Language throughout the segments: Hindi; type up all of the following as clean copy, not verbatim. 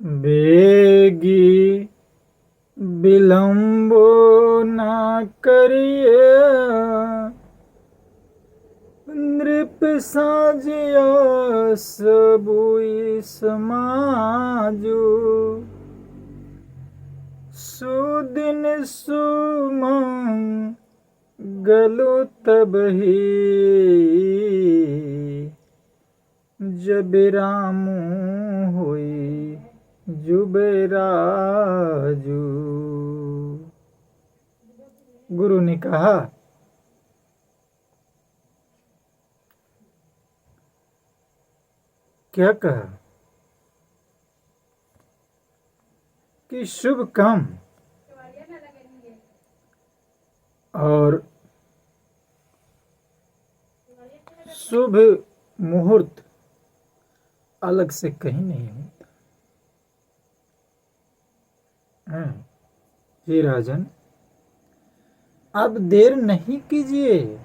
बेगी विलंबो न करिए, नृप साजिया सबुई समाजो। सुदिन सुमंगलु तबहि, जब रामु होई जुबराजू। गुरु ने कहा, क्या कहा कि शुभ काम और शुभ मुहूर्त अलग से कहीं नहीं होता है। हे राजन, अब देर नहीं कीजिए,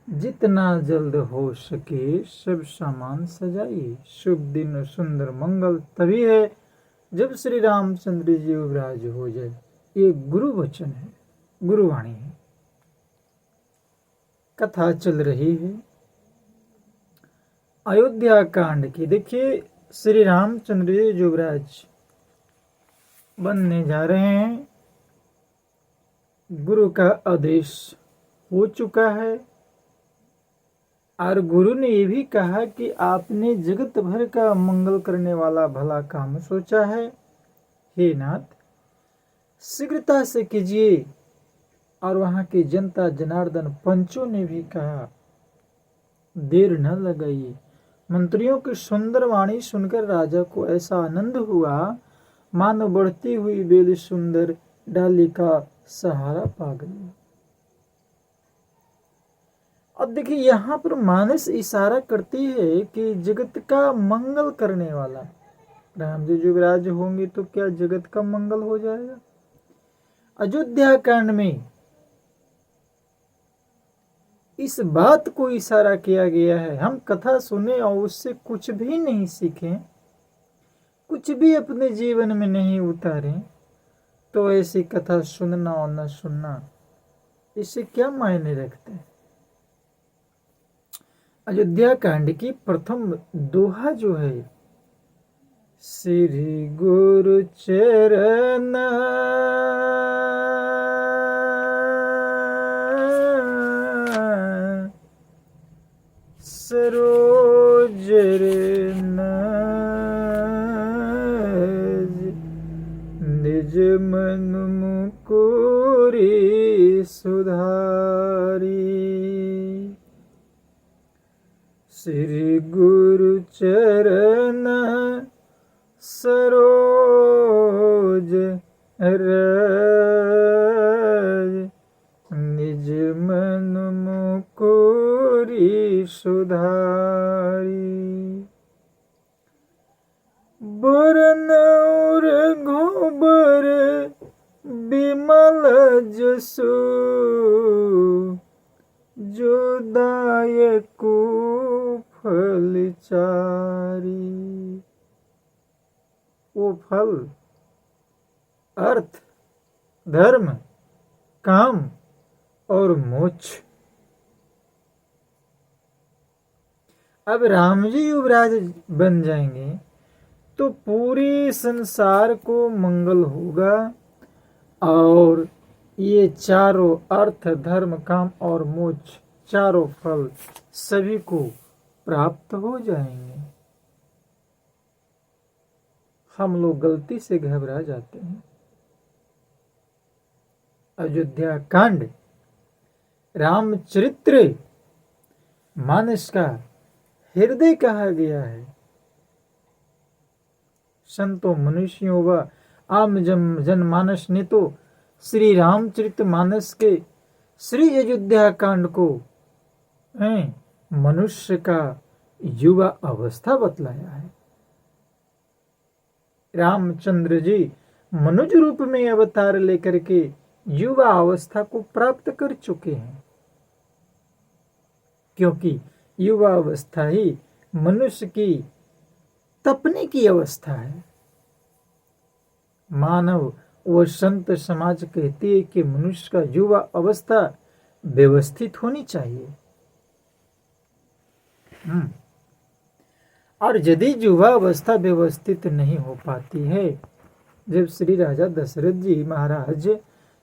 जितना जल्द हो सके सब सामान सजाइए। शुभ दिन सुंदर मंगल तभी है जब श्री रामचंद्र जी युवराज हो जाए। ये गुरु वचन है, गुरुवाणी है। कथा चल रही है अयोध्या कांड की। देखिए, श्री रामचंद्र जी युवराज बनने जा रहे हैं। गुरु का आदेश हो चुका है और गुरु ने ये भी कहा कि आपने जगत भर का मंगल करने वाला भला काम सोचा है, हे नाथ शीघ्रता से कीजिए। और वहां की जनता जनार्दन पंचों ने भी कहा, देर न लगाइए। मंत्रियों की सुंदर वाणी सुनकर राजा को ऐसा आनंद हुआ मानो बढ़ती हुई बेल सुंदर डाली का सहारा पा गई। अब देखिए, यहाँ पर मानस इशारा करती है कि जगत का मंगल करने वाला राम जी युवराज होंगे तो क्या जगत का मंगल हो जाएगा। अयोध्या कांड में इस बात को इशारा किया गया है। हम कथा सुने और उससे कुछ भी नहीं सीखें, कुछ भी अपने जीवन में नहीं उतारें, तो ऐसी कथा सुनना और न सुनना, इससे क्या मायने रखते हैं। अयोध्या कांड की प्रथम दोहा जो है, श्री गुरु चरण सरोज निज मन मुकुरी सुधारी। श्री गुरु चरण सरोज रज, निज मन मुकुरी सुधारी। बरन घोबर बिमल जसु, जो दायकु फल चारी। वो फल अर्थ, धर्म, काम और मोक्ष। अब राम जी युवराज बन जाएंगे तो पूरे संसार को मंगल होगा और ये चारों अर्थ, धर्म, काम और मोक्ष, चारों फल सभी को प्राप्त हो जाएंगे। हम लोग गलती से घबरा जाते हैं। अयोध्या कांड रामचरित्र मानस का हृदय कहा गया है। संतों, मनुष्यों व आम जनमानस ने तो श्री रामचरित मानस के श्री अयोध्या कांड को मनुष्य का युवा अवस्था बतलाया है। रामचंद्र जी मनुज रूप में अवतार लेकर के युवा अवस्था को प्राप्त कर चुके हैं, क्योंकि युवा अवस्था ही मनुष्य की तपने की अवस्था है। मानव व संत समाज कहती है कि मनुष्य का युवा अवस्था व्यवस्थित होनी चाहिए। और यदि युवा अवस्था व्यवस्थित नहीं हो पाती है, जब श्री राजा दशरथ जी महाराज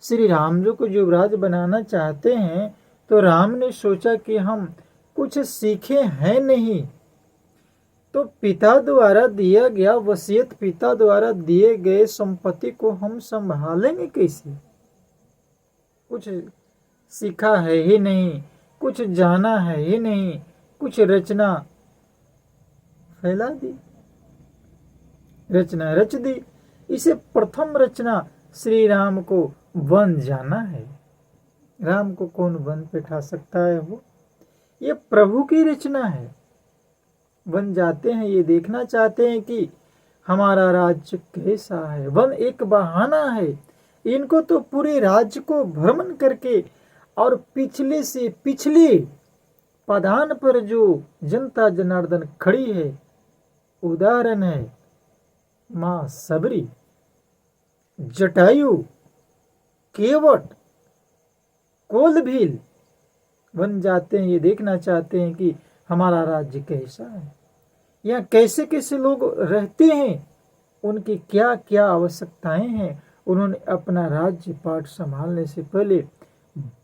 श्री राम जी को युवराज बनाना चाहते हैं, तो राम ने सोचा कि हम कुछ सीखे हैं नहीं, तो पिता द्वारा दिया गया वसीयत, पिता द्वारा दिए गए संपत्ति को हम संभालेंगे कैसे? कुछ सीखा है ही नहीं, कुछ जाना है ही नहीं, कुछ रचना फैला दी, रचना रच दी। इसे प्रथम रचना श्री राम को वन जाना है। राम को कौन वन बैठा सकता है? वो ये प्रभु की रचना है। वन जाते हैं, ये देखना चाहते हैं कि हमारा राज्य कैसा है। वन एक बहाना है। इनको तो पूरे राज्य को भ्रमण करके और पिछले से पिछले पादान पर जो जनता जनार्दन खड़ी है, उदाहरण है मां सबरी, जटायु, केवट, कोलभील। वन जाते हैं, ये देखना चाहते हैं कि हमारा राज्य कैसा है, यहाँ कैसे कैसे लोग रहते हैं, उनकी क्या क्या आवश्यकताएं हैं। उन्होंने अपना राज्य पाठ संभालने से पहले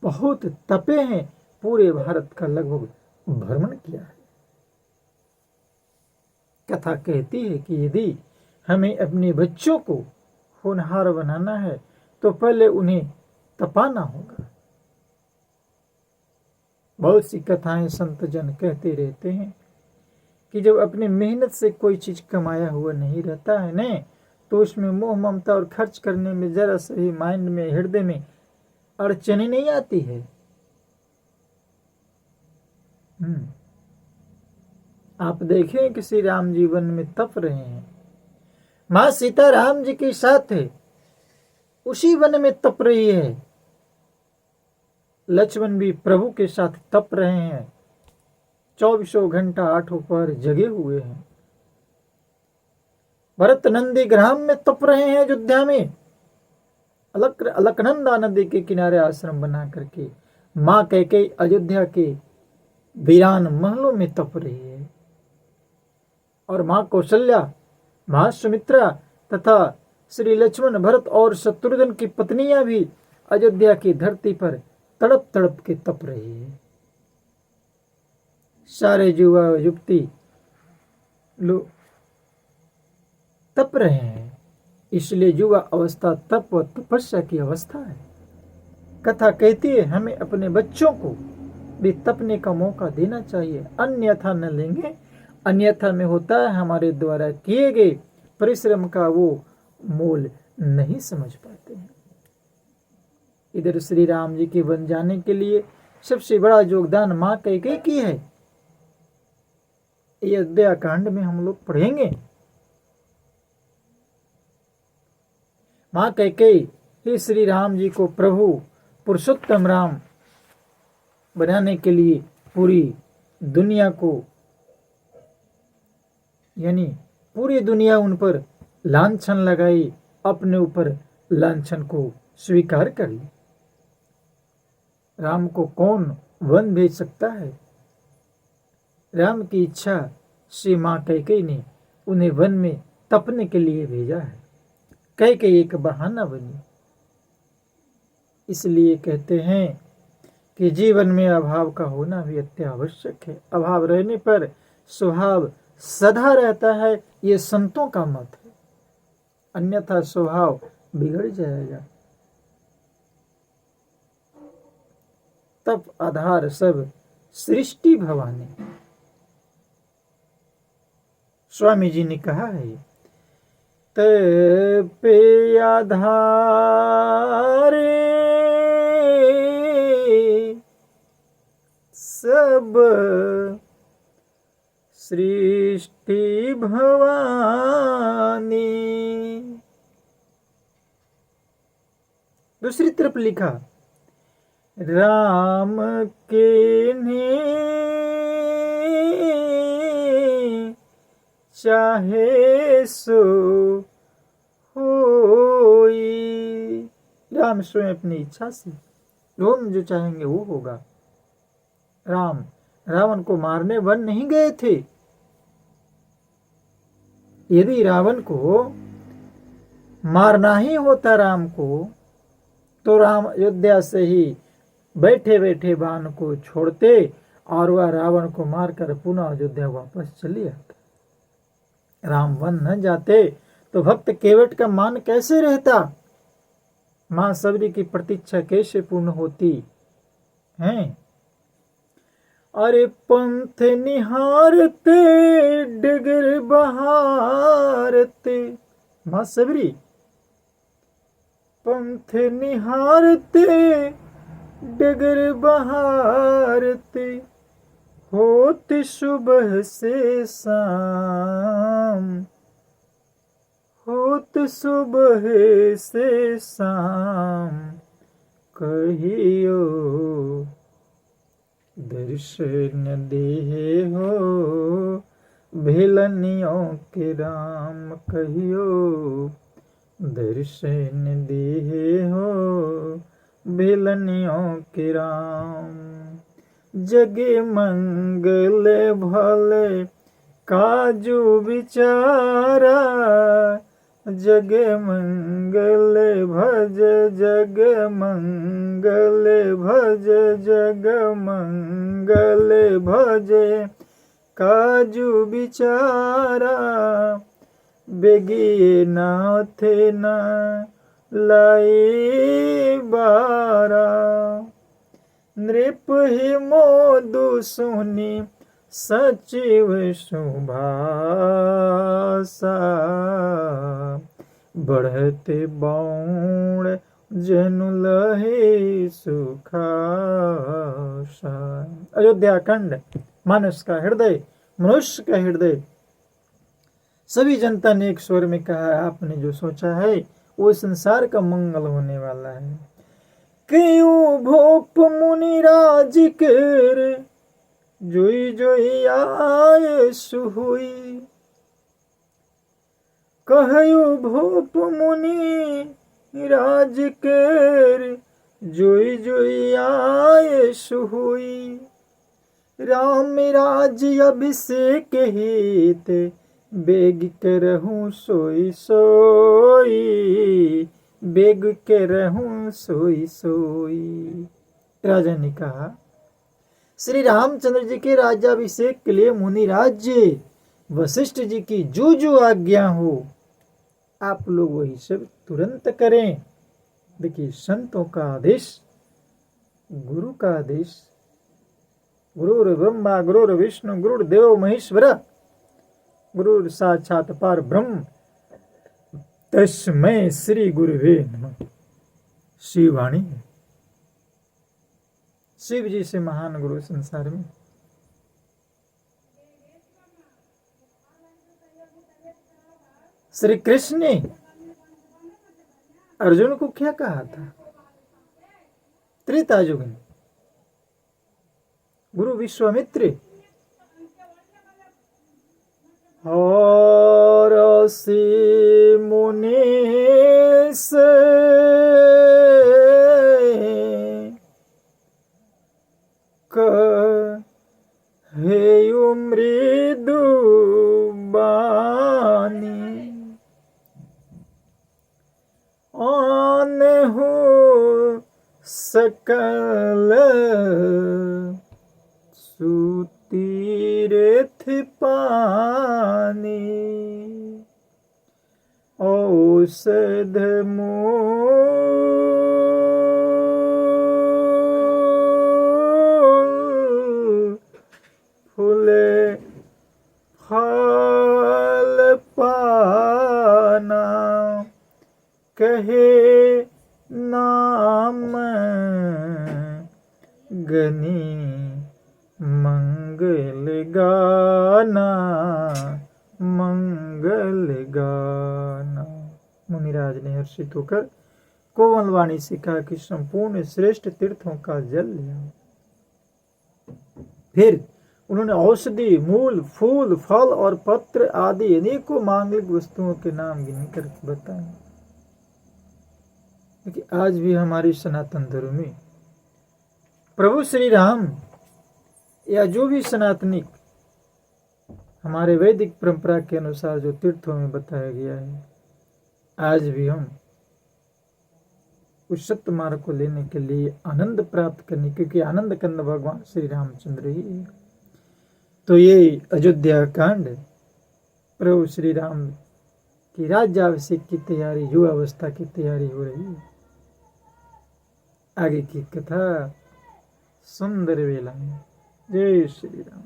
बहुत तपे हैं, पूरे भारत का लगभग भ्रमण किया है। कथा कहती है कि यदि हमें अपने बच्चों को होनहार बनाना है, तो पहले उन्हें तपाना होगा। बहुत सी कथाएं संत जन कहते रहते हैं कि जब अपनी मेहनत से कोई चीज कमाया हुआ नहीं रहता है न, तो उसमें मोह ममता और खर्च करने में जरा सही माइंड में, हृदय में अड़चने नहीं आती है। आप देखें कि श्री राम जीवन में तप रहे हैं, मां सीता राम जी के साथ है, उसी वन में तप रही है। लक्ष्मण भी प्रभु के साथ तप रहे हैं, 24 घंटा 8 पहर जगे हुए हैं। भरत नंदी ग्राम में तप रहे हैं, अयोध्या में अलकनंदा नदी के किनारे आश्रम बना करके। मां कैकेयी अयोध्या के वीरान महलों में तप रही है, और मां कौशल्या, मां सुमित्रा तथा श्री लक्ष्मण, भरत और शत्रुघ्न की पत्नियां भी अयोध्या की धरती पर तड़प तड़प के तप रही है। सारे युवा युवती लोग तप रहे हैं, इसलिए युवा अवस्था तप व तपस्या की अवस्था है। कथा कहती है हमें अपने बच्चों को भी तपने का मौका देना चाहिए, अन्यथा न लेंगे। अन्यथा में होता है हमारे द्वारा किए गए परिश्रम का वो मोल नहीं समझ पाते हैं। इधर श्री राम जी के वन जाने के लिए सबसे बड़ा योगदान मां कैकेयी की है। ये अयोध्या कांड में हम लोग पढ़ेंगे। मां कैकेयी ही श्री राम जी को प्रभु पुरुषोत्तम राम बनाने के लिए पूरी दुनिया को, यानी पूरी दुनिया उन पर लांछन लगाई, अपने ऊपर लांछन को स्वीकार कर ली। राम को कौन वन भेज सकता है? राम की इच्छा से मां कैकेयी ने उन्हें वन में तपने के लिए भेजा है। कैकेयी एक बहाना बनी। इसलिए कहते हैं कि जीवन में अभाव का होना भी अत्यावश्यक है। अभाव रहने पर स्वभाव सदा रहता है, ये संतों का मत है, अन्यथा स्वभाव बिगड़ जाएगा। तप आधार सब सृष्टि भवानी, स्वामी जी ने कहा है। तपे आधारे सब सृष्टि भवानी। दूसरी तरफ लिखा, राम के ने चाहे सो होई। राम स्वयं अपनी इच्छा से राम जो चाहेंगे वो होगा। राम रावण को मारने वन नहीं गए थे। यदि रावण को मारना ही होता राम को, तो राम अयोध्या से ही बैठे बैठे बाण को छोड़ते और वह रावण को मारकर पुनः अयोध्या वापस चले आते। राम वन न जाते तो भक्त केवट का मान कैसे रहता, मां सबरी की प्रतीक्षा कैसे पूर्ण होती है। अरे पंथ निहारते डगर बहारते, मां सबरी पंथ निहारते डगर बहारते, होत सुबह से शाम, होत सुबह से शाम, कहियो दर्शन देहे हो भेलनियों के राम, कहियो दर्शन देहे हो भेलनियों के राम। जगे मंगल भले काजू बिचारा, जग मंगल भज जग मंगल भज जग मंगल भज काजू बिचारा, बेगिए नाथ न लाई बारा। नृप ही मोदु सुनी सचिव सुभाषा, बढ़ते बाण जनु लहे सुखासा। अयोध्या खंड मानस का हृदय, मनुष्य का हृदय, सभी जनता ने एक स्वर में कहा, आपने जो सोचा है वो संसार का मंगल होने वाला है। क्यों भोप मुनि राज कर, जोई जोई आए सुहुई। कहयो भोप मुनि राज कर, जोई जोई आए सुहुई। राम राज अभिषेक हित, बेग करहूँ सोई सोई, बेग के रहूं सोई सोई। राजा ने कहा, श्री रामचंद्र जी के राज्याभिषेक के लिए मुनि राज्य वशिष्ठ जी की जो जो आज्ञा हो आप लोग वही सब तुरंत करें। देखिए, संतों का आदेश, गुरु का आदेश, गुरुर ब्रह्मा गुरुर विष्णु गुरुर्देव महेश्वर, गुरुर साक्षात पार ब्रह्म, तस्मै श्री गुरुवे नमः। शिववाणी है, शिव जी से महान गुरु संसार में। श्री कृष्ण ने अर्जुन को क्या कहा था, त्रेता युग में गुरु विश्वामित्र और ऋषि मुनि से कहेयु मृदु बानी, आनहु सकल तीरथ पानी। औषध मूल फूले फल पाना, कहे नाम गनी मंगल गाना, मंगल गाना। मुनिराज ने हर्षित होकर कोमल वाणी से कहा कि संपूर्ण श्रेष्ठ तीर्थों का जल ले आओ। फिर उन्होंने औषधि, मूल, फूल, फल और पत्र आदि अनेकों मांगलिक वस्तुओं के नाम गिनकर बताए। देखिए आज भी हमारी सनातन धर्म में प्रभु श्री राम या जो भी सनातनी हमारे वैदिक परंपरा के अनुसार जो तीर्थों में बताया गया है, आज भी हम उस सत्य मार्ग को लेने के लिए आनंद प्राप्त करने, क्योंकि आनंद कंद भगवान श्री रामचंद्र ही है। तो ये अयोध्या कांड प्रभु श्री राम की राज्याभिषेक की तैयारी, युवावस्था की तैयारी हो रही है। आगे की कथा सुंदर वेला में। जय श्री राम।